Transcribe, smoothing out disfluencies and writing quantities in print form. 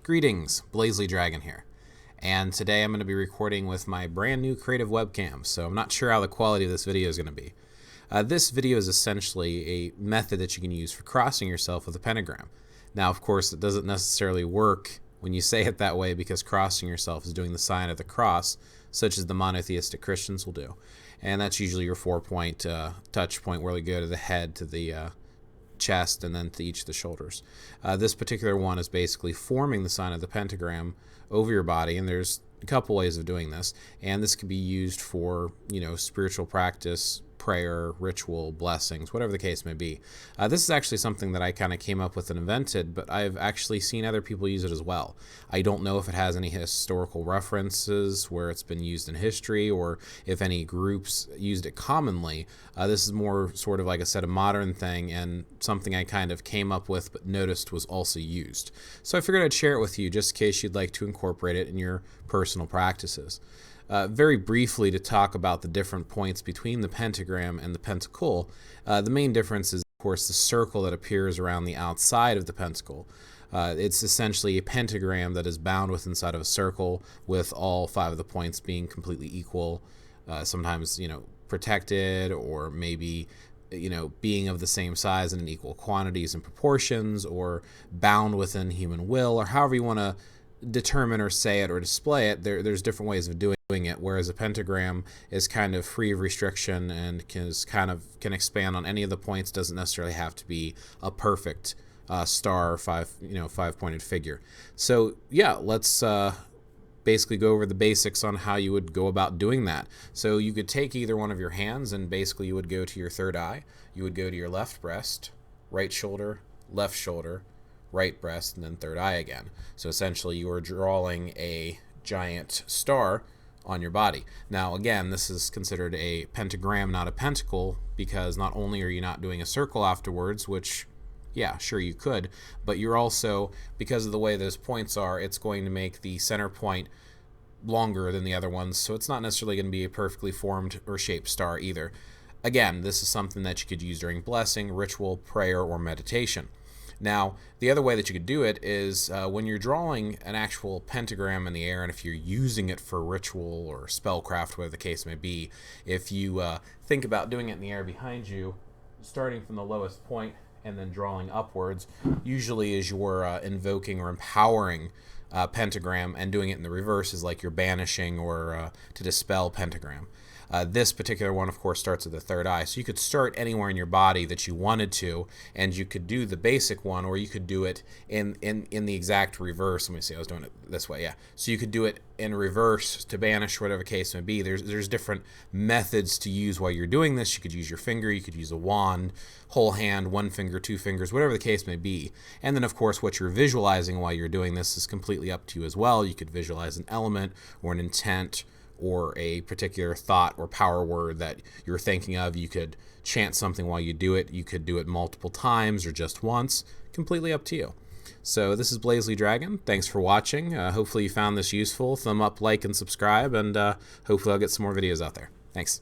Greetings, BlazeLeeDragon here, and today I'm going to be recording with my brand new creative webcam, so I'm not sure how the quality of this video is going to be. This video is essentially a method that you can use for crossing yourself with a pentagram. Now, of course, it doesn't necessarily work when you say it that way because crossing yourself is doing the sign of the cross, such as the monotheistic Christians will do. And that's usually your 4-point touch point where we go to the head, to the chest, and then to each of the shoulders. This particular one is basically forming the sign of the pentagram over your body, and there's a couple ways of doing this, and this can be used for, spiritual practice, prayer, ritual, blessings, whatever the case may be. This is actually something that I kind of came up with and invented, but I've actually seen other people use it as well. I don't know if it has any historical references where it's been used in history or if any groups used it commonly. This is more sort of, like I said, a modern thing and something I kind of came up with but noticed was also used. So I figured I'd share it with you just in case you'd like to incorporate it in your personal practices. Very briefly, to talk about the different points between the pentagram and the pentacle, the main difference is, of course, the circle that appears around the outside of the pentacle. It's essentially a pentagram that is bound with inside of a circle, with all 5 of the points being completely equal, sometimes, protected, or maybe being of the same size and in equal quantities and proportions, or bound within human will, or however you want to determine or say it or display it. There's different ways of doing it, whereas a pentagram is kind of free of restriction and can expand on any of the points. Doesn't necessarily have to be a perfect star, 5-pointed figure. So yeah, let's basically go over the basics on how you would go about doing that. So you could take either one of your hands, and basically you would go to your third eye. You would go to your left breast, right shoulder, left shoulder, right breast, and then third eye again. So essentially you are drawing a giant star on your body. Now again, this is considered a pentagram, not a pentacle, because not only are you not doing a circle afterwards, which, yeah, sure you could, but you're also, because of the way those points are, it's going to make the center point longer than the other ones, so it's not necessarily going to be a perfectly formed or shaped star either. Again, this is something that you could use during blessing, ritual, prayer, or meditation. Now, the other way that you could do it is when you're drawing an actual pentagram in the air, and if you're using it for ritual or spellcraft, whatever the case may be, if you think about doing it in the air behind you, starting from the lowest point and then drawing upwards, usually as you're invoking or empowering pentagram, and doing it in the reverse is like you're banishing or to dispel pentagram. This particular one, of course, starts at the third eye. So you could start anywhere in your body that you wanted to, and you could do the basic one, or you could do it in the exact reverse. Let me see, I was doing it this way, yeah. So you could do it in reverse to banish, whatever case may be. There's different methods to use while you're doing this. You could use your finger, you could use a wand, whole hand, 1 finger, 2 fingers, whatever the case may be. And then, of course, what you're visualizing while you're doing this is completely up to you as well. You could visualize an element or an intent or a particular thought or power word that you're thinking of. You could chant something while you do it. You could do it multiple times or just once. Completely up to you. So this is BlazeLeeDragon. Thanks for watching. Hopefully you found this useful. Thumb up, like, and subscribe, and hopefully I'll get some more videos out there. Thanks.